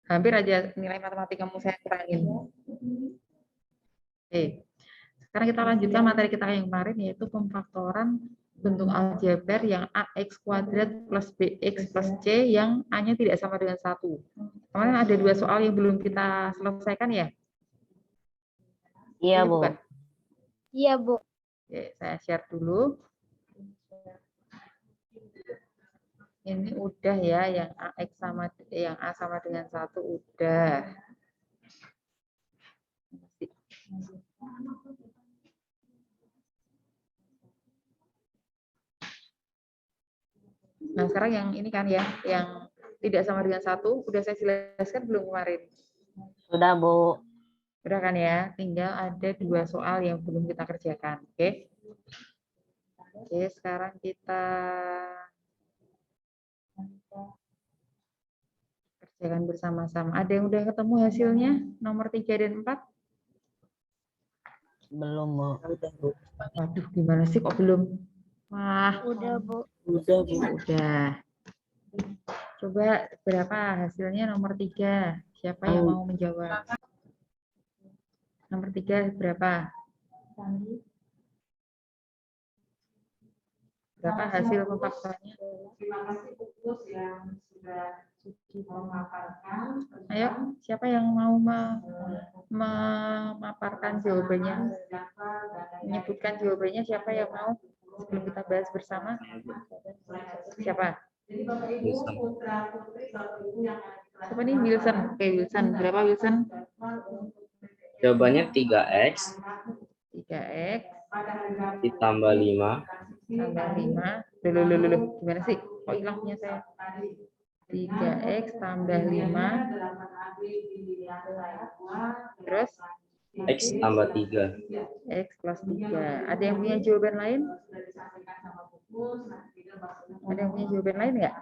Hampir aja nilai matematikamu saya kurangin. Oke. Sekarang kita lanjutkan materi kita yang kemarin, yaitu pemfaktoran bentuk aljabar yang ax kuadrat plus bx plus c yang a-nya tidak sama dengan 1. Kemarin ada 2 soal yang belum kita selesaikan ya? Iya, Ini Bu. bukan? Iya, Bu. Oke, saya share dulu. Ini udah ya, yang ax sama yang a sama dengan 1 udah. Nah, sekarang yang ini kan ya, yang tidak sama dengan 1, udah saya jelaskan belum kemarin? Sudah, Bu. Udah kan ya, tinggal ada 2 soal yang belum kita kerjakan. Oke. Oke, sekarang kita kerjakan bersama-sama. Ada yang udah ketemu hasilnya? Nomor 3 dan 4? Belum, Bu. Waduh, gimana sih kok belum? Wah, Udah, Bu. Udah, Bu. udah. Coba berapa hasilnya nomor 3? Siapa yang mau menjawab? Nomor 3 berapa? Berapa hasil pemfaktorannya? Terima kasih Pupus yang sudah memaparkan. Ayo, siapa yang mau memaparkan jawabannya? Menyebutkan jawabannya, siapa yang mau? Sebelum kita bahas bersama. Siapa? Jadi Bapak Ibu, putra putri Bapak Ibu yang ada di kelas. Siapa nih? Wilson. Oke, Wilson. Berapa Wilson? Jawabannya 3x 3x ditambah 5 tambah 5. Loh. Gimana sih? Kok hilang punya saya? 3x tambah 5. Terus? x tambah 3. X plus 3. Ada yang punya jawaban lain? Ada yang punya jawaban lain nggak?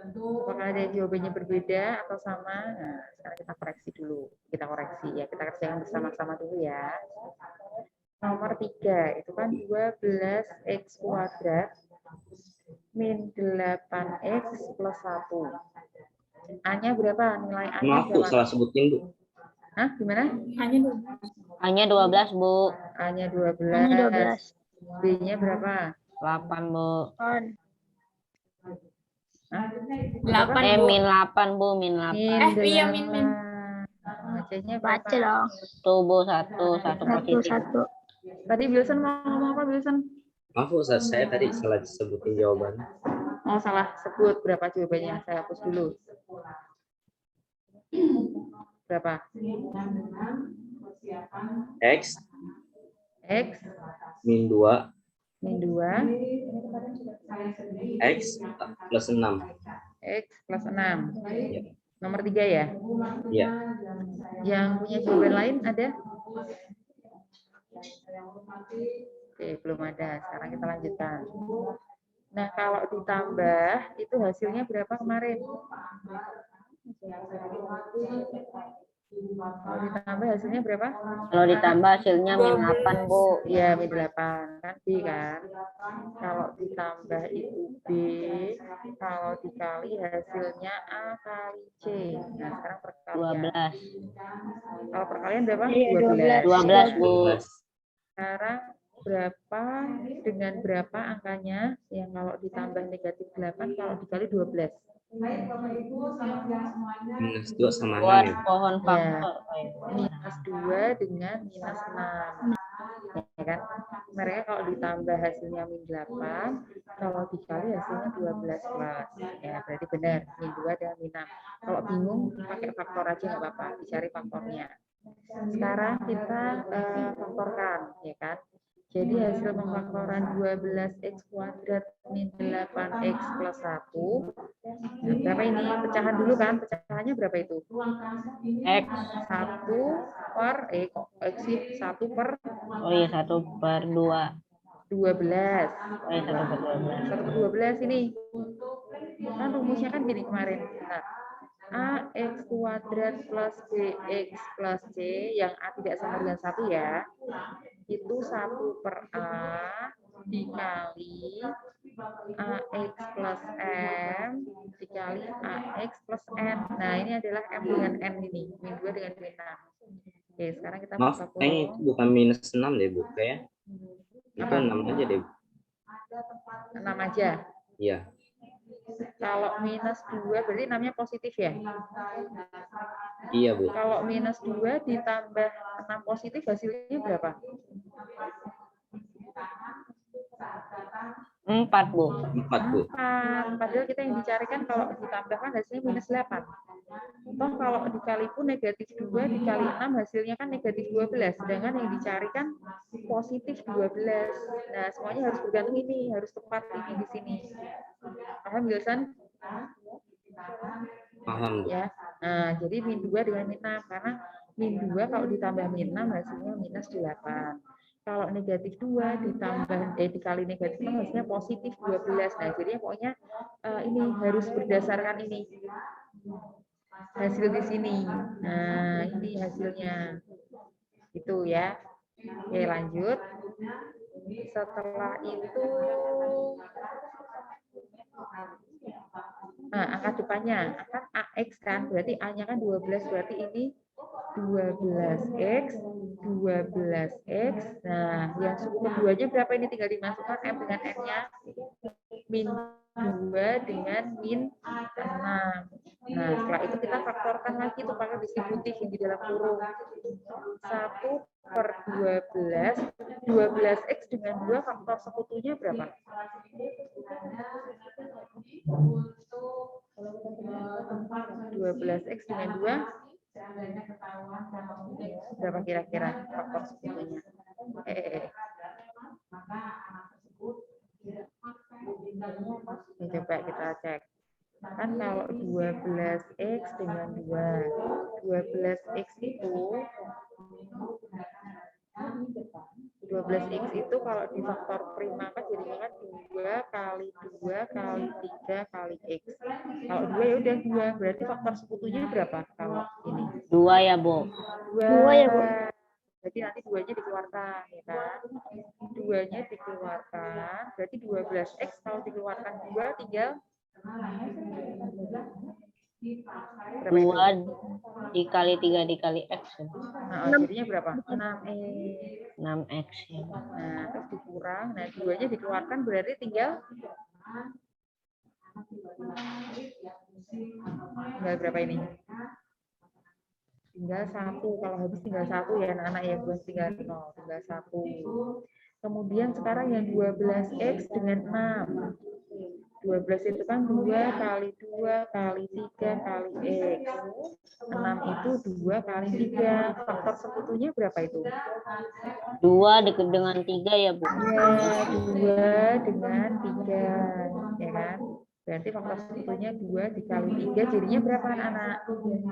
Apakah ada yang jawabannya berbeda atau sama? Nah, sekarang kita koreksi dulu. Kita koreksi ya. Kita kerjakan bersama-sama dulu ya. Nomor 3 itu kan 12x kuadrat min 8x plus 1. A-nya berapa? Nilai A-nya Maaf Bu, berapa? salah sebutin Bu. Hah, gimana? Hanya 12, Bu. A-nya 12. Hanya 12. B-nya berapa? 8, Bu. Hah? Min 8, Bu. Min 8. iya, min. C-nya berapa? Baca dong. Tuh, Bu. Satu positif. Satu. Tadi Wilson mau ngomong apa, Wilson? Maaf Bu, saya tadi salah sebutin jawabannya. Oh, salah sebut. Berapa jawabannya? Saya hapus dulu. Berapa? X X min 2 min 2 X plus 6. X plus 6. Ya. Nomor 3 ya? Ya. Yang punya jawaban lain ada? Oke, belum ada. Sekarang kita lanjutkan. Nah, kalau ditambah, itu hasilnya berapa kemarin? Kalau ditambah hasilnya berapa? Kalau ditambah hasilnya min 8, Bu. Iya, min 8. Kan B kan? Kalau ditambah itu B, kalau dikali hasilnya A kali C. Nah, sekarang perkalian. 12. Kalau perkalian berapa? Iya, 12. 12, Bu. Sekarang berapa dengan berapa angkanya yang kalau ditambah negatif 8 kalau dikali 12? Baik Bapak Ibu, selamat siang semuanya. Minus 2 sama 6 Buat ya. pohon Ya. faktor. Minus 2 dengan minus 6. Ya kan? Mereka kalau ditambah hasilnya min 8, kalau dikali hasilnya 12 plus. Ya, berarti benar, min 2 dan min 6. Kalau bingung, pakai faktor aja nggak apa-apa, dicari faktornya. Sekarang kita faktorkan, ya kan? Jadi hasil pemfaktoran 12x kuadrat min 8x plus 1. Nah, berapa ini? Pecahan dulu kan? Pecahannya berapa itu? X. 1 per, kok X sih? 1 per Oh iya, 1 per 2. 12. Oh iya, 1 per 12. 1 per 12 ini. Kan rumusnya kan gini kemarin. Nah, AX kuadrat plus BX plus C yang A tidak sama dengan 1 ya. Itu 1 per A dikali AX plus M dikali AX plus N. Nah, ini adalah M dengan N ini. Min 2 dengan min 6. Oke, sekarang kita Maaf, buka kayaknya itu kurung. bukan minus 6 deh, Bu. Kayak itu Apa? 6 aja deh. 6 aja. Iya. Kalau minus 2 berarti namanya positif ya? Iya, Bu. Kalau minus 2 ditambah 6 positif hasilnya berapa? 4, Bu. 4, Bu. 4. Padahal kita yang dicarikan kalau ditambahkan hasilnya minus 8. Toh kalau dikali pun negatif 2 dikali 6 hasilnya kan negatif 12. Sedangkan yang dicarikan positif 12. Nah, semuanya harus bergantung ini. Harus tepat ini di sini. Paham, Wilson? Paham, Bu. Ya. Nah, jadi min 2 dengan min 6. Karena min 2 kalau ditambah min 6 hasilnya minus 8. Kalau negatif 2 ditambah dikali negatif 6 hasilnya positif 12. Nah, jadinya pokoknya ini harus berdasarkan ini. Hasil di sini. Nah, ini hasilnya. Itu ya. Oke, lanjut. Setelah itu angka depannya akan AX kan, berarti A-nya kan 12, berarti ini 12X, 12X. Nah, yang suku keduanya berapa ini? Tinggal dimasukkan M dengan N-nya. Min 2 dengan min 6. Nah, setelah itu kita faktorkan lagi tuh pakai distributif yang di dalam kurung. 1 per 12, 12X dengan 2 faktor sekutunya berapa? 12X dengan 2 berapa kira-kira faktor sekutunya? Coba kita cek. Kan kalau 12X dengan 2, 12X itu 12X itu kalau di faktor prima kan jadinya kan 2 kali 2 kali 3 kali X. Kalau 2 ya udah 2, berarti faktor sekutunya berapa kalau ini? 2 ya, Bu. 2 ya, Bu. Berarti nanti 2-nya dikeluarkan, ya kan? 2-nya dikeluarkan, berarti 12X kalau dikeluarkan 2 tinggal berapa itu? 2 dikali 3 dikali X. Ya. Nah, jadinya berapa? 6X. 6X. Ya. Nah, terus dikurang. Nah, 2-nya dikeluarkan berarti tinggal berapa ini? Tinggal 1. Kalau habis tinggal 1 ya anak-anak ya, bukan tinggal 0, tinggal 1. Kemudian sekarang yang 12X dengan 6. 12 itu kan 2 kali 2 kali 3 kali X. 6 itu 2 kali 3. Faktor sekutunya berapa itu? 2 dengan 3 ya, Bu? Ya, 2 dengan 3. Ya kan? Berarti faktor sekutunya 2 dikali 3. Jadinya berapa anak-anak? 6.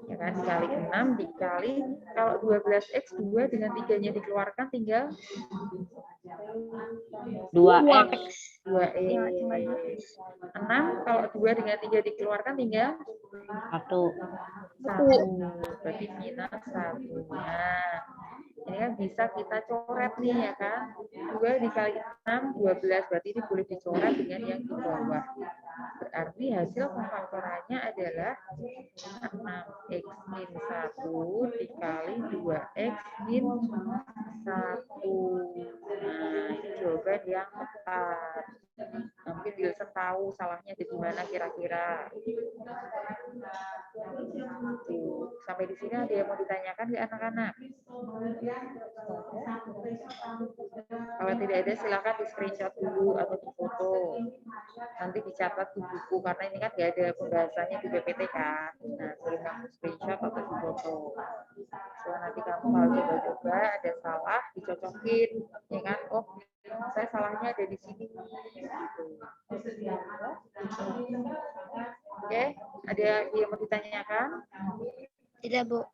Ya kan? Dikali 6 dikali. Kalau 12X 2 dengan 3-nya dikeluarkan tinggal 2X. 2X. 6 kalau 2 dengan 3 dikeluarkan tinggal 1. 1. Berarti minus 1. Nah, ini kan bisa kita coret nih ya kan. 2 dikali 6, 12. Berarti ini boleh dicoret dengan yang di bawah. Berarti hasil pemfaktorannya adalah 6X min 1 dikali 2X min 1. Nah, ini jawaban yang tepat. Mungkin Wilson tahu salahnya di mana kira-kira. Sampai di sini ada yang mau ditanyakan di anak-anak? Kalau tidak ada silakan di screenshot dulu atau di foto. Nanti dicatat di buku karena ini kan nggak ada pembahasannya di PPT kan. Nah, boleh kamu screenshot atau di foto. So, nanti kamu kalau coba-coba ada salah dicocokin, ya kan? Oh, saya salahnya ada di sini. Oke, ada yang mau ditanyakan? Tidak, Bu.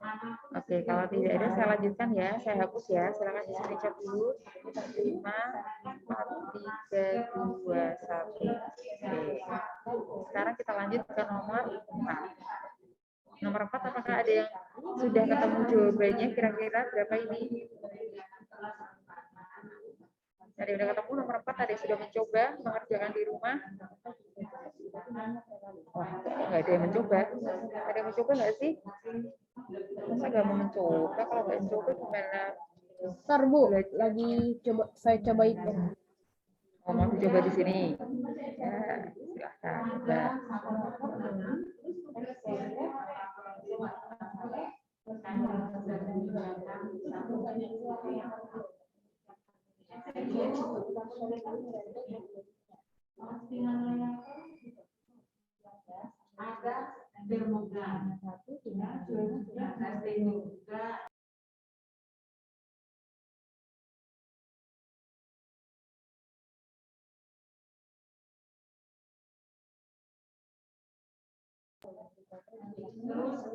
Oke, kalau tidak ada saya lanjutkan ya. Saya hapus ya. Silakan di screenshot dulu. 5, 4, 3, 2, 1. Oke. Sekarang kita lanjut ke nomor 4. Nomor 4 apakah ada yang sudah ketemu jawabannya? Kira-kira berapa ini? Ada yang udah ketemu nomor 4, ada yang sudah mencoba mengerjakan di rumah. Wah, nggak ada yang mencoba. Ada yang mencoba nggak sih? Masa nggak mau mencoba? Kalau nggak mencoba gimana? Ntar Bu, lagi coba saya coba itu. Oh, mau dicoba di sini? Ya, silahkan coba. Ada termogan.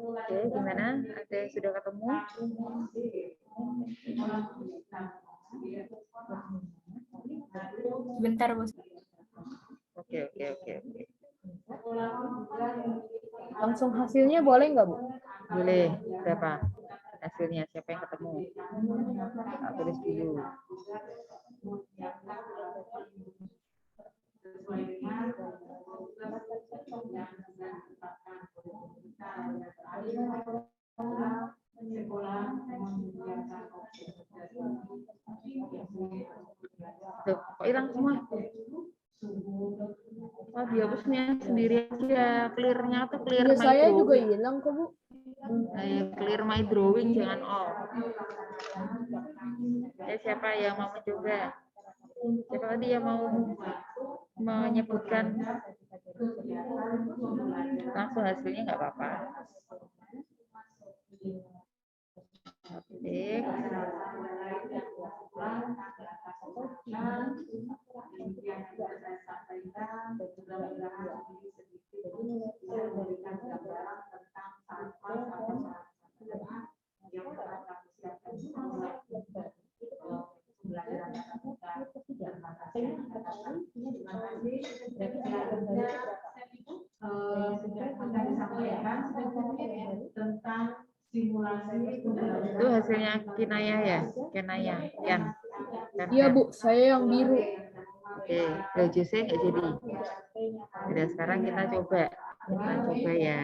Oke, gimana? Ada yang sudah ketemu? Bentar Bu. Oke, oke, oke, oke. Langsung hasilnya boleh nggak Bu? Boleh. Berapa hasilnya? Siapa yang ketemu? Aku tulis dulu. Tuh, kok hilang semua? Oh, dihapusnya sendiri aja. Clear-nya tuh clear Punya my saya juga drawing. hilang kok Bu. Nah, ya, clear my drawing, jangan all. Ya, siapa yang mau mencoba? Siapa tadi yang mau menyebutkan? Langsung hasilnya nggak apa-apa. Oke. Tentang simulasi Itu hasilnya Kinaya ya? Kinaya, Yan. Iya Bu, saya yang biru. Oke, Jose nggak jadi. Udah, sekarang kita coba. Kita coba ya.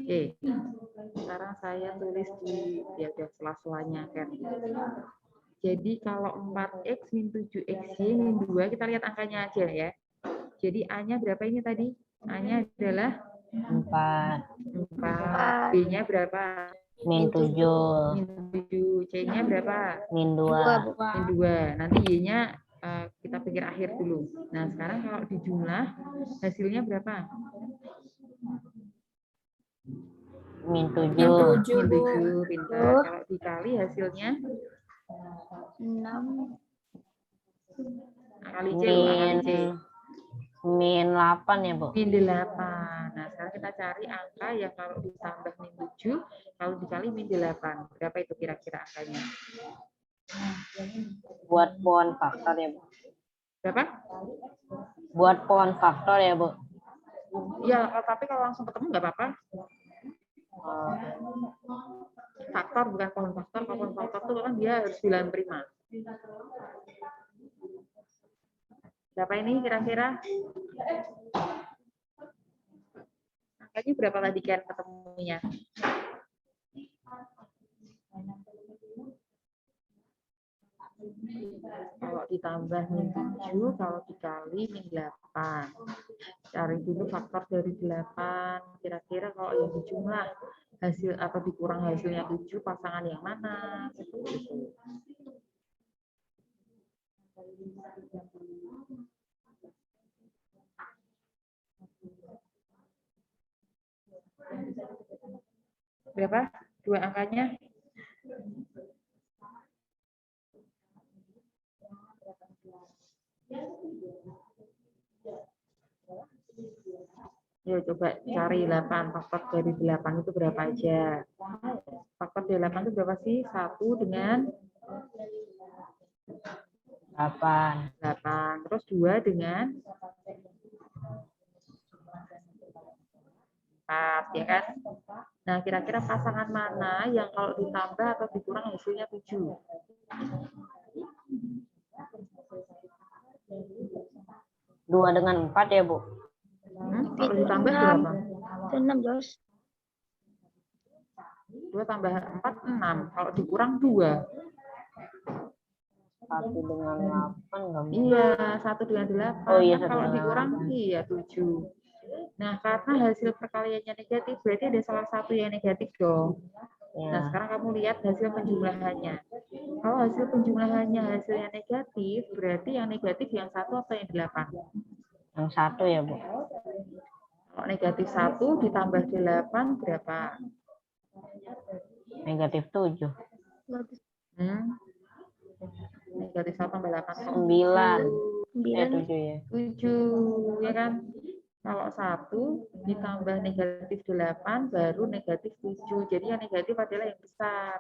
Oke, sekarang saya tulis di ya udah sela-selanya kan. Jadi kalau 4x min 7x y min 2, kita lihat angkanya aja ya. Jadi A-nya berapa ini tadi? A-nya adalah 4. 4. B-nya berapa? Min 7. Min 7. C-nya berapa? Min 2. Min 2. Nanti Y-nya kita pikir akhir dulu. Nah, sekarang kalau dijumlah hasilnya berapa? Min 7. Min 7, pintar. Kalau dikali hasilnya 6. kali C, Bu, kali C. Min 8 ya Bu. Min 8. Nah, sekarang kita cari angka yang kalau ditambah min 7, kalau dikali min 8. Berapa itu kira-kira angkanya? Buat pohon faktor ya Bu. Berapa? Buat pohon faktor ya Bu. Ya, tapi kalau langsung ketemu nggak apa-apa. Faktor bukan pohon faktor. Kalau pohon faktor itu kan dia harus bilangan prima. Berapa ini kira-kira? Angkanya berapa tadi kan ketemunya? Kalau ditambah min 7, kalau dikali min 8. Cari dulu faktor dari 8. Kira-kira kalau yang dijumlah hasil atau dikurang hasilnya 7, pasangan yang mana? Seperti itu. Berapa? Dua angkanya? Yuk coba cari 8. Faktor dari 8 itu berapa aja? Faktor dari 8 itu berapa sih? 1 dengan 8. 8. Terus 2 dengan 4, ya kan? Nah, kira-kira pasangan mana yang kalau ditambah atau dikurang hasilnya 7? 2 dengan 4 ya, Bu. Kalau ditambah berapa? 6, Jos. 2 tambah 4, 6. Kalau dikurang 2. 1 dengan 8 enggak, Bu. Iya, 1 dengan 8. Oh iya, Kan 1 kalau dengan dikurang 8. iya 7. Nah, karena hasil perkaliannya negatif, berarti ada salah satu yang negatif dong. Nah, Ya, sekarang kamu lihat hasil penjumlahannya. Kalau hasil penjumlahannya hasilnya negatif, berarti yang negatif yang 1 atau yang 8? yang 1 ya, Bu. Kalau negatif 1 ditambah 8 berapa? Negatif 7. Negatif 1 tambah 8. 9. 9. 7 ya. 7, ya kan? Kalau 1 ditambah negatif 8 baru negatif 7. Jadi yang negatif adalah yang besar.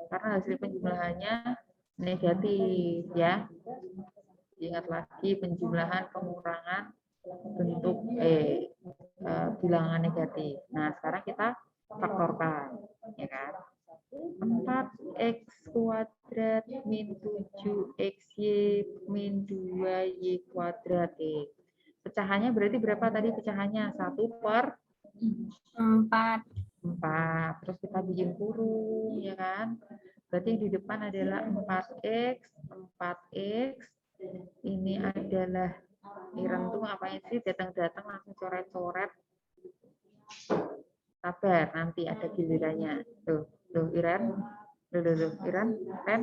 Karena hasil penjumlahannya negatif, ya. Ingat lagi penjumlahan pengurangan bentuk bilangan negatif. Nah, sekarang kita faktorkan, ya kan? 4x kuadrat min 7xy min 2y kuadrat. Pecahannya berarti berapa tadi pecahannya? 4. 1/4. Terus kita bikin kurung, ya kan? Berarti yang di depan adalah 4x. Ini adalah Iren tuh ngapain sih datang-datang langsung coret-coret. Sabar, nanti ada gilirannya. Tuh Iren. Iren, Ren.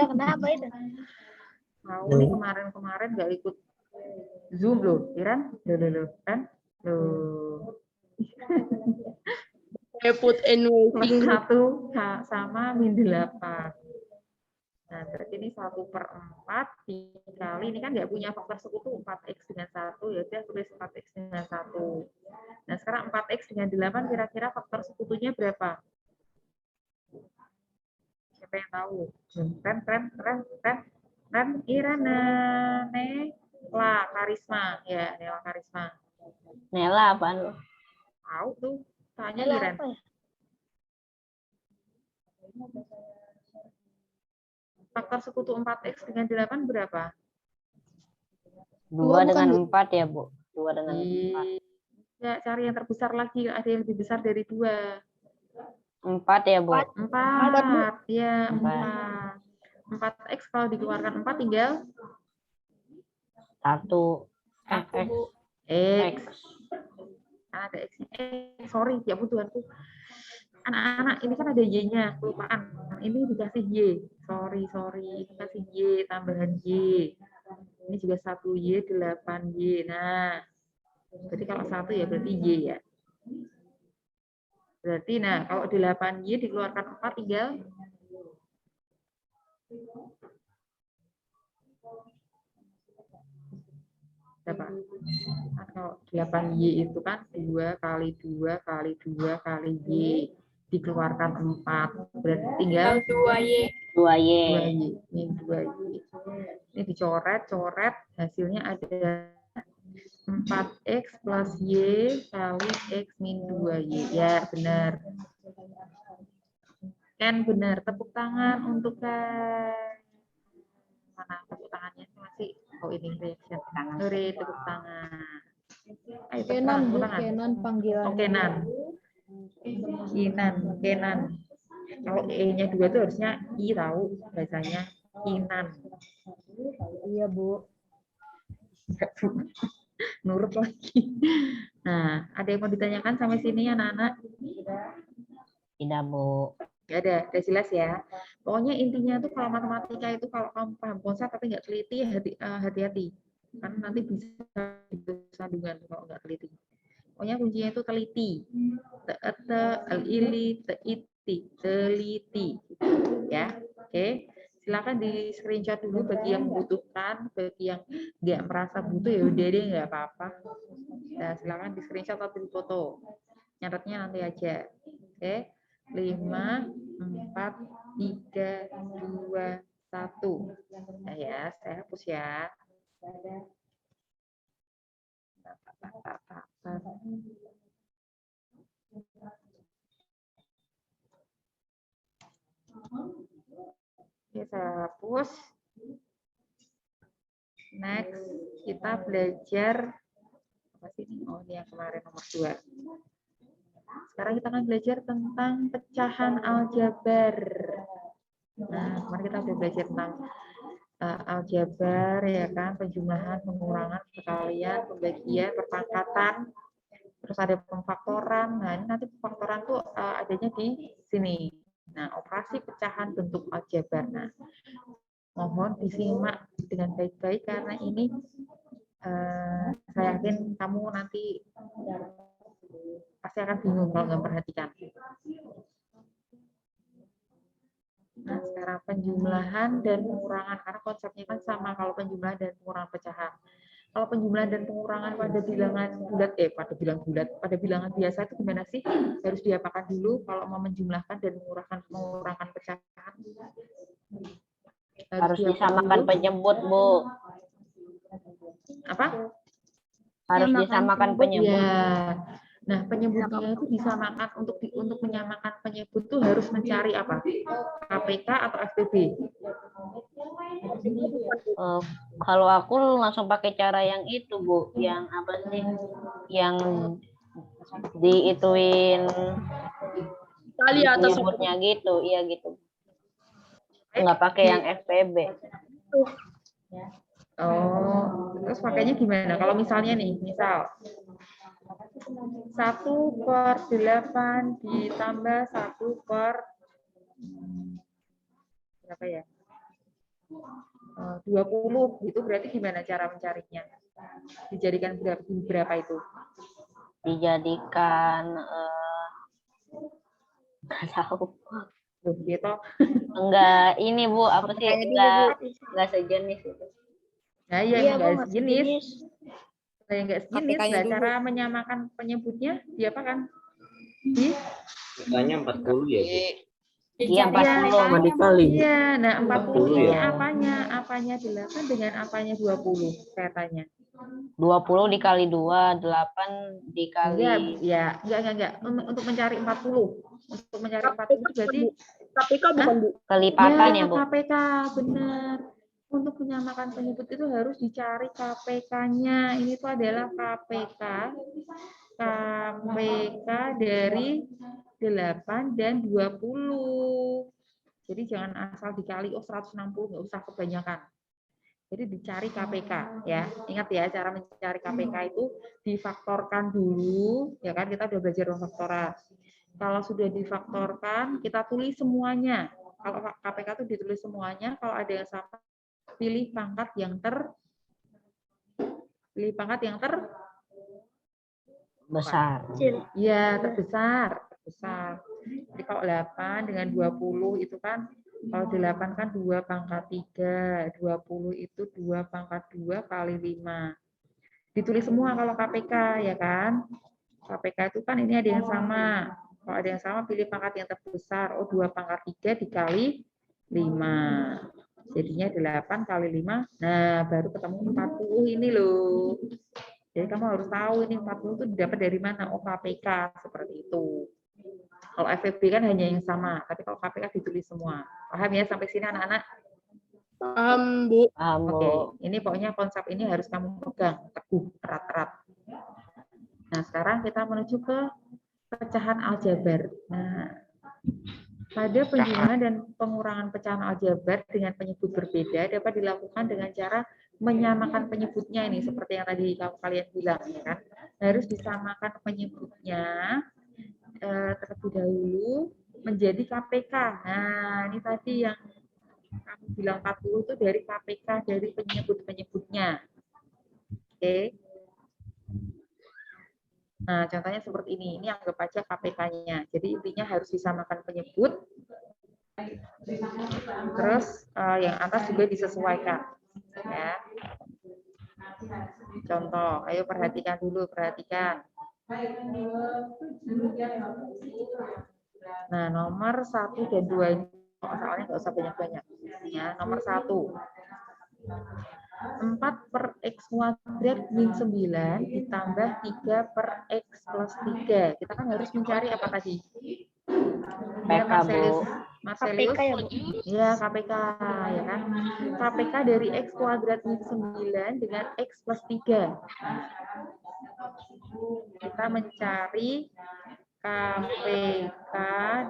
Kenapa itu? Mau nih kemarin nggak ikut Zoom loh, Iren. Ren. I put in Plus waiting. 1 sama min 8. Nah, berarti ini 1/4 dikali, ini kan nggak punya faktor sekutu 4x dengan 1, ya udah tulis 4x dengan 1. Nah, sekarang 4x dengan 8 kira-kira faktor sekutunya berapa? Siapa yang tahu? Ren, Irana, Nela Karisma, ya, Nela Karisma. Nela apaan, Bu? Tahu tuh, tanya Nela Iren. apa ya? Faktor sekutu 4x dengan 8 berapa? 2 dengan 4 ya, Bu. 2 dengan 4. Ya, cari yang terbesar lagi, ada yang lebih besar dari 2. 4 ya, Bu. 4, ya 4. 4x kalau dikeluarkan 4 tinggal 1. X. Ada X. Sorry, ya ampun Tuhanku. Anak-anak, ini kan ada Y-nya, kelupaan. Ini dikasih Y. Sorry. Ini dikasih Y, tambahan Y. Ini juga 1Y, 8Y. Nah, berarti kalau 1 ya berarti Y ya. Berarti, nah, kalau 8Y dikeluarkan 4 tinggal berapa? Kan kalau 8Y itu kan 2 kali 2 kali 2 kali Y. Dikeluarkan 4. Berarti tinggal 2Y. 2Y. 2Y. Ini 2Y. Ini dicoret, hasilnya ada 4x plus Y kali X min 2Y. Ya, benar. Kan benar. Tepuk tangan untuk Kan. Mana tepuk tangannya masih? Oh, ini reaction. Nuri, tepuk tangan. Ayo, tepuk tangan, tepuk tangan. Kenan panggilan. Oh, Kenan. Kenan. Kalau E-nya 2 itu harusnya I tahu bahasanya Kinan. Iya, Bu. Nurut lagi. Nah, ada yang mau ditanyakan sampai sini anak-anak? Tidak, Bu. Gak ada, udah jelas ya. Pokoknya intinya tuh kalau matematika itu kalau kamu paham konsep tapi nggak teliti, hati-hati. Karena nanti bisa sandungan kalau nggak teliti. Pokoknya kuncinya itu teliti. Teliti. Ya, oke. Silakan di screenshot dulu bagi yang membutuhkan, bagi yang nggak merasa butuh ya udah deh nggak apa-apa. Nah, silakan di screenshot atau di foto. Nyatetnya nanti aja. Oke. 5, 4, 3, 2, 1. Nah ya, saya hapus ya. Oke, saya hapus. Next, kita belajar apa sih ini? Oh, ini yang kemarin nomor 2. Sekarang kita akan belajar tentang pecahan aljabar. Nah, kemarin kita sudah belajar tentang aljabar, ya kan, penjumlahan, pengurangan, perkalian, pembagian, perpangkatan, terus ada pemfaktoran. Nah, ini nanti pemfaktoran tuh adanya di sini. Nah, operasi pecahan bentuk aljabar. Nah, mohon disimak dengan baik-baik karena ini saya yakin kamu nanti pasti akan bingung kalau nggak perhatikan. Nah, sekarang penjumlahan dan pengurangan, karena konsepnya kan sama kalau penjumlahan dan pengurangan pecahan. Kalau penjumlahan dan pengurangan pada bilangan bulat, pada bilangan biasa itu gimana sih? Harus diapakan dulu kalau mau menjumlahkan dan mengurangkan pecahan? Harus disamakan penyebut, Bu. Apa? Harus disamakan penyebut. Ya. Nah, penyebutnya itu disamakan untuk menyamakan penyebut itu harus mencari apa? KPK atau FPB? Kalau aku langsung pakai cara yang itu, Bu. Yang apa sih? Yang diituin Kali atas penyebutnya gitu. Iya gitu. Nggak pakai yang FPB. Oh, terus pakainya gimana? Kalau misalnya nih, misal 1/8 ditambah 1 per berapa ya? 20, itu berarti gimana cara mencarinya? Dijadikan berapa itu? Dijadikan nggak tahu. Loh, gitu. Enggak ini, Bu, apa sih? Enggak sejenis itu. Nah, ya Iya, enggak Bu, sejenis. Nah, enggak sejenis, KPK-nya nah, dulu. cara menyamakan penyebutnya diapakan? Di Katanya 40 ya, Bu. Iya, 40. Dikali. Iya, nah 40 ini ya. apanya? Apanya 8 dengan apanya 20 katanya? 20 dikali 2, 8 dikali Enggak. Untuk mencari 40. Untuk mencari 40 itu berarti KPK bukan, Bu? kelipatan ya, Bu. KPK, benar. Untuk menyamakan penyebut itu harus dicari KPK-nya. Ini tuh adalah KPK dari 8 dan 20. Jadi jangan asal dikali 160, nggak usah kebanyakan. Jadi dicari KPK ya. Ingat ya, cara mencari KPK itu difaktorkan dulu, ya kan, kita udah belajar pemfaktoran. Kalau sudah difaktorkan, kita tulis semuanya. Kalau KPK itu ditulis semuanya, kalau ada yang sama pilih pangkat yang Besar. ya, terbesar. Jadi kalau 8 dengan 20 itu kan, kalau 8 kan 2 pangkat 3, 20 itu 2 pangkat 2 kali 5. Ditulis semua kalau KPK, ya kan? KPK itu kan ini ada yang sama. Kalau ada yang sama, pilih pangkat yang terbesar. Oh, 2 pangkat 3 dikali 5. Jadinya 8 kali 5. Nah, baru ketemu 40 ini loh. Jadi kamu harus tahu ini 40 itu didapat dari mana. Oh, KPK, seperti itu. Kalau FPB kan hanya yang sama, tapi kalau KPK ditulis semua. Paham ya sampai sini anak-anak? Paham, Bu. Oke, ini pokoknya konsep ini harus kamu pegang teguh, erat-erat. Nah, sekarang kita menuju ke pecahan aljabar. Nah, pada penjumlahan dan pengurangan pecahan aljabar dengan penyebut berbeda dapat dilakukan dengan cara menyamakan penyebutnya ini seperti yang tadi kalian bilang, ya kan? Harus disamakan penyebutnya terlebih dahulu menjadi KPK. Nah, ini tadi yang kamu bilang 40 itu dari KPK, dari penyebut-penyebutnya. Oke. Nah, contohnya seperti ini. Ini anggap aja KPK-nya. Jadi intinya harus disamakan penyebut. Terus yang atas juga disesuaikan. Ya. Contoh, ayo perhatikan dulu, perhatikan. Nah, nomor 1 dan 2 ini soalnya nggak usah banyak-banyak. Ya, nomor 1. 4 per X kuadrat min 9 ditambah 3 per X plus 3. Kita kan harus mencari apa tadi? Ya, PK, Bu. Marcelius. KPK ya, Bu? Ya, KPK, ya kan? KPK dari X kuadrat min 9 dengan X plus 3. Kita mencari KPK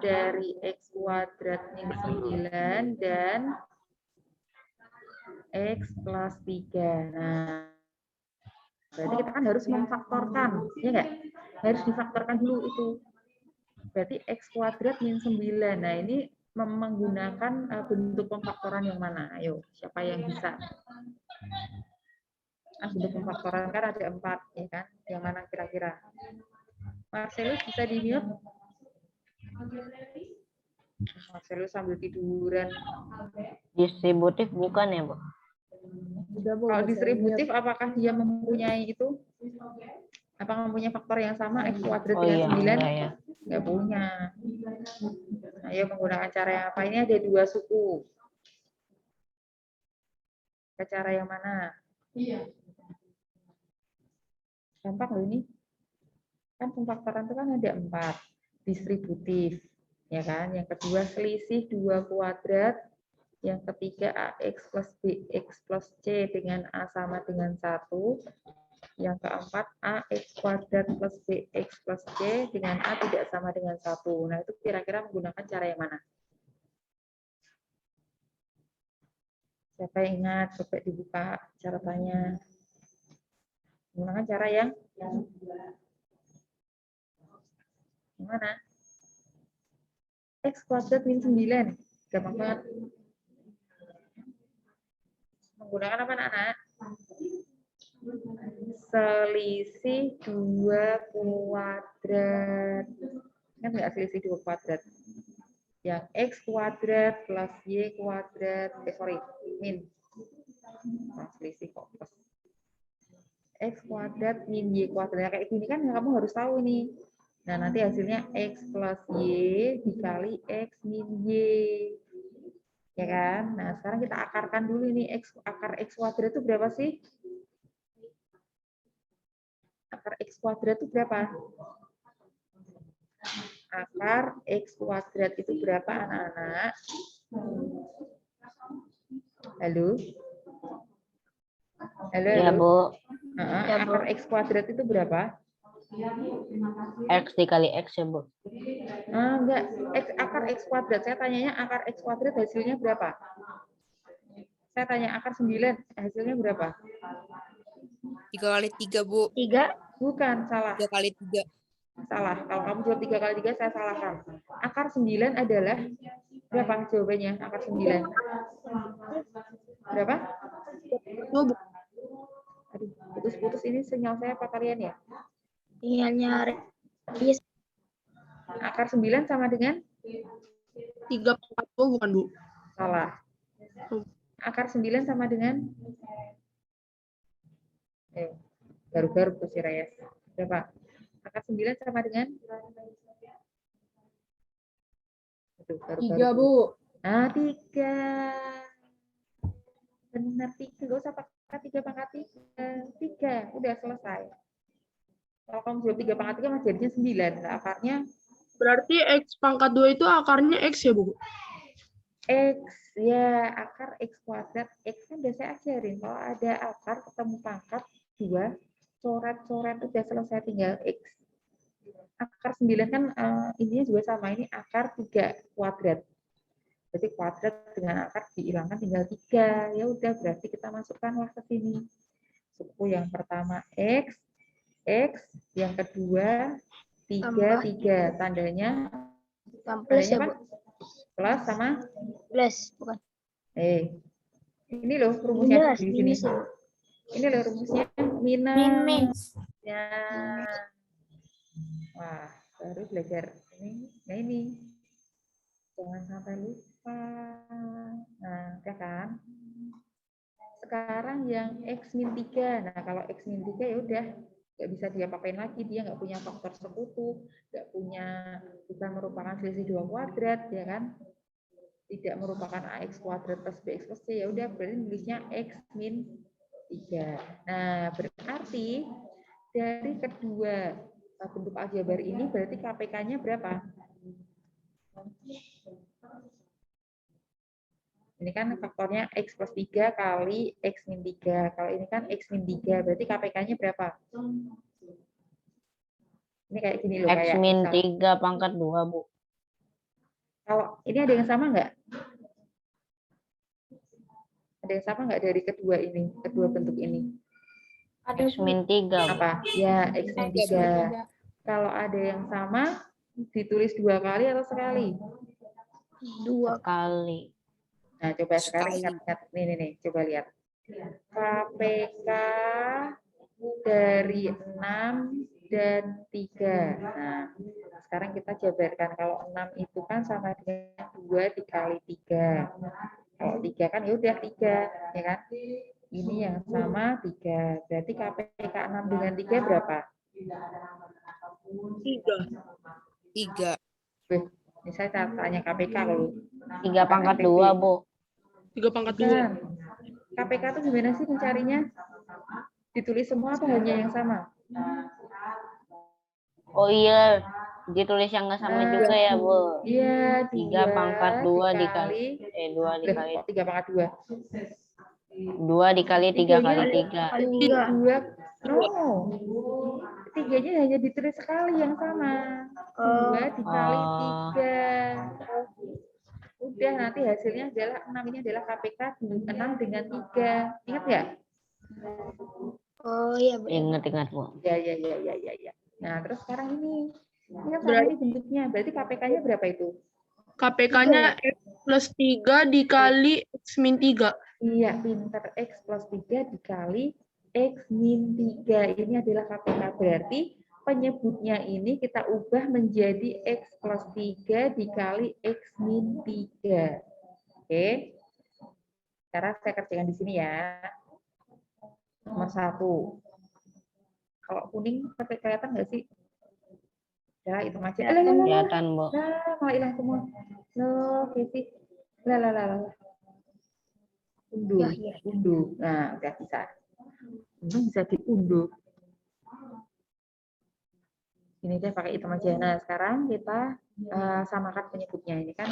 dari X kuadrat min 9 dan X plus 3. Nah, berarti kita kan harus memfaktorkan, ya nggak? Harus difaktorkan dulu itu. Berarti X kuadrat min 9. Nah, ini menggunakan bentuk pemfaktoran yang mana? Ayo, siapa yang bisa? Bentuk pemfaktoran kan ada 4, ya kan? Yang mana kira-kira? Marcellus bisa di-mute? Marcellus sambil tiduran. Distributif bukan ya, Bu? Udah, Bu. Kalau saya distributif, mute. apakah dia mempunyai itu? Apakah mempunyai faktor yang sama X kuadrat Oh dengan iya, 9? enggak ya. Nggak punya. Ayo menggunakan cara yang apa? Ini ada 2 suku. Ke cara yang mana? Gampang loh ini. Kan pemfaktoran itu kan ada 4. Distributif. Ya kan? Yang kedua selisih 2 kuadrat. Yang ketiga AX plus BX plus C dengan A sama dengan 1. Yang keempat AX kuadrat plus BX plus C dengan A tidak sama dengan 1. Nah, itu kira-kira menggunakan cara yang mana? Siapa yang ingat? Coba dibuka catatannya. Menggunakan cara yang mana? X kuadrat min 9. Gampang banget. Menggunakan apa, anak-anak? Selisih 2 kuadrat. Ingat nggak selisih 2 kuadrat? Yang X kuadrat plus Y kuadrat. Min. Selisih kok plus. X kuadrat min Y kuadrat. Kayak gini kan kamu harus tahu nih. Nah, nanti hasilnya X plus Y dikali X min Y. Ya kan? Nah, sekarang kita akarkan dulu ini. Akar X kuadrat itu berapa sih? Akar X kuadrat itu berapa? Akar X kuadrat itu berapa, anak-anak? Halo? Halo, Ya, halo? Bu. Akar X kuadrat itu berapa? X dikali X ya, Bu. Enggak, akar X kuadrat. Saya tanyanya akar X kuadrat hasilnya berapa? Saya tanya akar 9, hasilnya berapa? 3 kali 3, Bu. 3. Bukan, salah. 3 kali 3. Salah. Kalau kamu jawab 3 kali 3, saya salahkan. Akar 9 adalah berapa jawabannya? Akar 9. Berapa? Aduh, putus-putus ini sinyal saya apa kalian ya? Sinyalnya Akar 9 sama dengan? 3/40 bukan, Bu? Salah. Akar 9 sama dengan? Baru-baru tuh si Reyes. Berapa? Akar 9 sama dengan? Aduh, baru-baru. 3, Bu. 3. Benar, 3. Gak usah pakai 3 pangkat 3. Udah selesai. Kalau kamu jawab 3 pangkat 3, masih jadinya 9. Nah, akarnya? Berarti X pangkat 2 itu akarnya X ya, Bu? X, ya, akar X kuadrat. X kan udah saya ajarin. Kalau ada akar ketemu pangkat 2, coret-coret udah selesai, tinggal X. Akar 9 kan intinya juga sama. Ini akar 3 kuadrat. Jadi kuadrat dengan akar dihilangkan tinggal 3. Ya udah, berarti kita masukkanlah ke sini. Suku yang pertama X, yang kedua 3, 3. Tandanya plus ya, apa? Bu. Plus sama? Plus, bukan. Ini loh rumusnya di sini. Minus, ya, Bu. Ini loh rumusnya minus. Ya. Wah, baru belajar ini. Nah, ini. Jangan sampai lupa. Nah, ya kan? Sekarang yang X min 3. Nah, kalau X min 3 ya udah nggak bisa dia apain lagi, dia nggak punya faktor sekutu, bukan merupakan selisih 2 kuadrat, ya kan? Tidak merupakan AX kuadrat plus BX plus C, ya udah berarti nulisnya X min 3. Nah, berarti dari kedua bentuk aljabar ini berarti KPK-nya berapa? Ini kan faktornya X plus 3 kali X min 3. Kalau ini kan X min 3, berarti KPK-nya berapa? Ini kayak gini loh. X Kayak min misal, 3 pangkat 2, Bu. kalau ini ada yang sama nggak? Ada yang sama nggak dari kedua ini, kedua bentuk ini? X min 3, Bu. Apa? Ya, X min 3. Kalau ada yang sama, ditulis 2 kali atau sekali? 2. Sekali. Nah, coba sekarang Sekali. ingat-ingat. Nih, coba lihat. KPK dari 6 dan 3. Nah, sekarang kita jabarkan. Kalau 6 itu kan sama dengan 2 dikali 3. Kalau 3 kan ya udah 3, ya kan? Ini yang sama 3. Berarti KPK 6 dengan 3 berapa? 3. Wih, ini saya tanya KPK kalau 3 pangkat 2, Bu. 3 pangkat 2. bukan. KPK itu gimana sih mencarinya? Ditulis semua atau hanya yang sama? Oh iya, ditulis yang nggak sama juga ya, Bu. Iya, 3 pangkat 2 dikali 2 Loh, dikali kok 3 pangkat 2? 2 dikali 3 kali 3. Kali 3. 2. No. 3-nya hanya ditulis sekali yang sama. 2 dikali 3. Udah, nanti hasilnya adalah 6, ini adalah KPK 6 dengan 3. Ingat nggak? Oh iya, benar. Ingat, Bu. Ya. Nah, terus sekarang ini kan sama ini bentuknya. Berarti KPK-nya berapa itu? KPK-nya X plus 3 dikali X min 3. Iya, pinter. X plus 3 dikali X min 3. Ini adalah KPK. Berarti penyebutnya ini kita ubah menjadi X plus 3 dikali X min 3. Oke. Sekarang saya kerjakan di sini ya. Nomor 1. Kalau kuning kelihatan nggak sih? Ya, itu aja. Kelihatan, Bu. Nah, malah hilang semua. Loh, Kiki. Lah. Unduh. Ya. Unduh. Nah, udah bisa. Ini bisa diunduh. Ini deh pakai hitam aja. Nah, sekarang kita samakan penyebutnya. Ini kan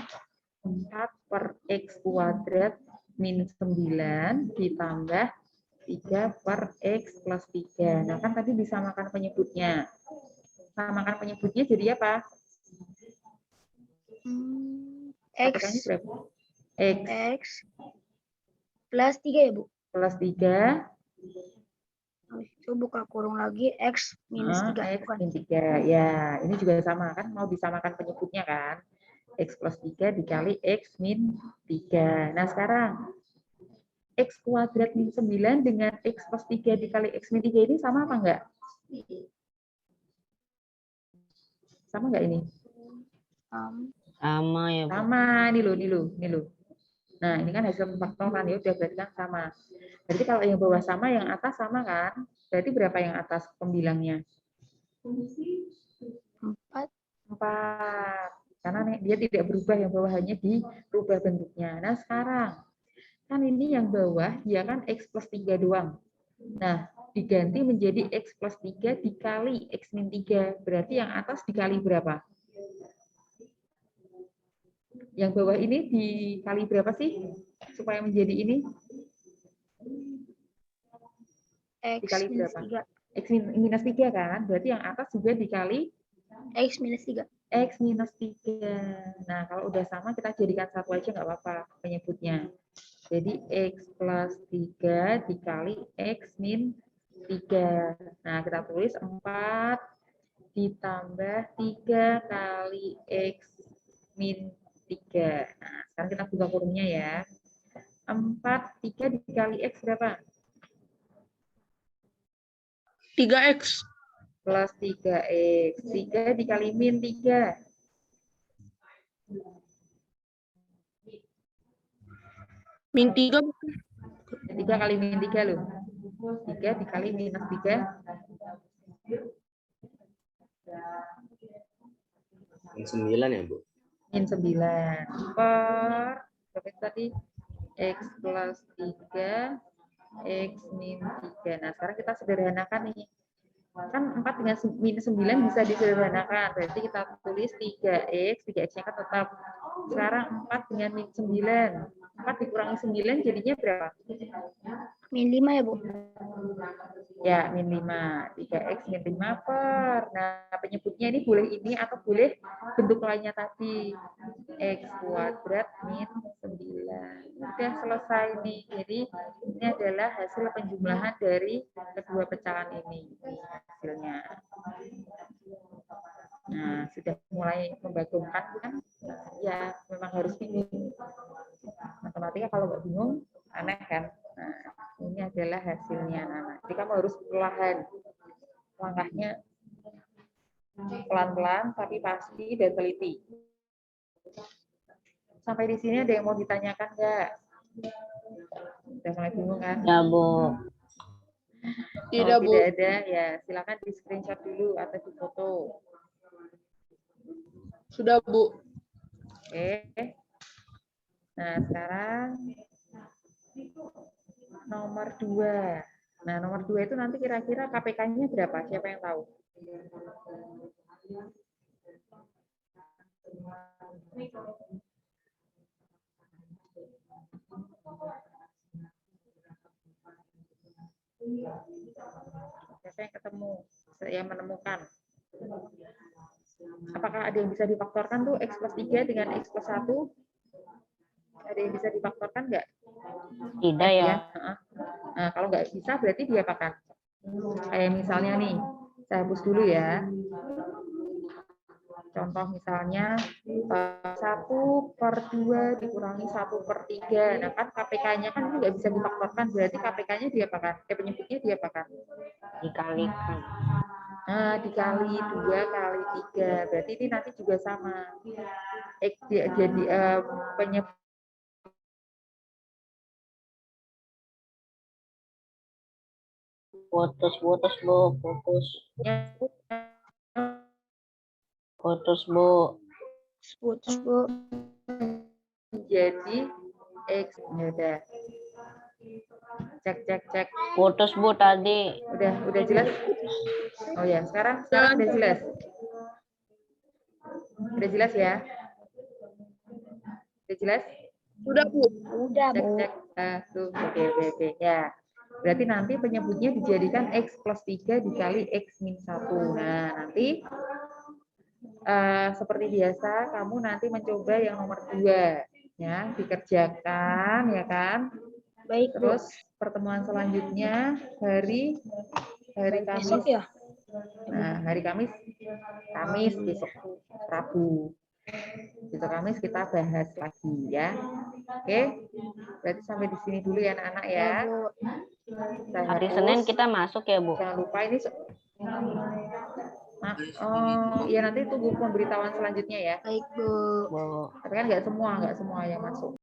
4 per X kuadrat min 9 ditambah 3 per X plus 3. Nah, kan tadi disamakan penyebutnya. Samakan penyebutnya jadi apa? X berapa? X X plus 3 ya, Bu? plus 3. Habis itu buka kurung lagi X minus 3. X min 3. Ya, ini juga sama kan? Mau disamakan penyebutnya kan? X plus 3 dikali X min 3. Nah, sekarang X kuadrat min 9 dengan X plus 3 dikali X min 3 ini sama apa enggak? Sama enggak ini? Sama ya, Bu. Sama, ini loh. Nah, ini kan hasil pemfaktoran, ya udah berarti kan sama. Berarti kalau yang bawah sama, yang atas sama kan? Berarti berapa yang atas pembilangnya? 4. 4. Karena dia tidak berubah, yang bawah hanya dirubah bentuknya. Nah, sekarang kan ini yang bawah dia kan X plus 3 doang. Nah, diganti menjadi X plus 3 dikali X min 3. Berarti yang atas dikali berapa? Yang bawah ini dikali berapa sih? Supaya menjadi ini? X Dikali minus berapa? 3. X minus 3 kan? Berarti yang atas juga dikali X minus 3. X minus 3. Nah, kalau udah sama kita jadikan satu aja nggak apa-apa penyebutnya. Jadi X plus 3 dikali X min 3. Nah, kita tulis 4 ditambah 3 kali X min 3. Nah, sekarang kita buka kurungnya ya. 3 dikali X berapa? 3X. Plus 3X. 3 dikali min 3. Min 3. 3 kali min 3 loh. 3 dikali minus 3. Min 9 ya, Bu? Min 9 per berapa tadi? X plus 3 X min 3. Nah, sekarang kita sederhanakan nih. Kan 4 dengan minus 9 bisa disederhanakan. Berarti kita tulis 3X, 3X-nya kan tetap. Sekarang 4 dengan min 9. 4 dikurangi 9 jadinya berapa? Min 5 ya, Bu? Ya, min 5. 3X min 5 per. Nah, penyebutnya ini boleh ini atau boleh bentuk lainnya tadi. X kuadrat min 9. Udah selesai nih. Jadi, ini adalah hasil penjumlahan dari kedua pecahan ini. Hasilnya. Nah, sudah mulai membagongkan kan? Ya, memang harus bingung. Matematika kalau nggak bingung, aneh kan? Nah, ini adalah hasilnya. Jadi kamu harus perlahan. Langkahnya pelan-pelan, tapi pasti dan teliti. Sampai di sini ada yang mau ditanyakan nggak? Udah mulai bingung kan? Ya, Bu. Tidak, Kalau Bu. tidak ada, ya silakan di screenshot dulu atau di foto. Sudah, Bu. Oke. Nah, sekarang nomor 2. Nah, nomor 2 itu nanti kira-kira KPK-nya berapa? Siapa yang tahu? Siapa yang ketemu? Saya menemukan. Apakah ada yang bisa difaktorkan tuh X plus 3 dengan X plus 1? Ada yang bisa difaktorkan nggak? Tidak ya. Heeh. Nah, kalau nggak bisa berarti diapakan? Kayak misalnya nih, saya hapus dulu ya. Contoh misalnya 1 per 2 dikurangi 1 per 3. Nah kan KPK-nya kan ini nggak bisa difaktorkan, berarti KPK-nya diapakan? Penyebutnya diapakan? Dikalikan. Nah, dikali 2 kali 3. Berarti ini nanti juga sama. X jadi penyebut Putus, Bu. Putus. Putus, Bu. Putus, Bu. jadi X. Ya udah. Cek. Putus, Bu, tadi. Udah jelas? Oh ya, sekarang udah jelas. Udah jelas ya? Udah jelas? Sudah, Bu. Udah, Bu. Cek. Tuh, oke. Ya. Berarti nanti penyebutnya dijadikan X plus 3 dikali X min 1. Nah, nanti seperti biasa, kamu nanti mencoba yang nomor 2. Ya, dikerjakan, ya kan? Baik, Bu. Terus pertemuan selanjutnya hari Kamis. Besok ya? Nah, hari Kamis besok Rabu. Besok Kamis kita bahas lagi ya. Oke. Berarti sampai di sini dulu ya anak-anak ya. Ya, Bu. Kita Hari hapus. Senin kita masuk ya, Bu. Jangan lupa ini ya nanti tunggu pemberitahuan selanjutnya ya. Baik, Bu. Bu. Tapi kan nggak semua yang masuk.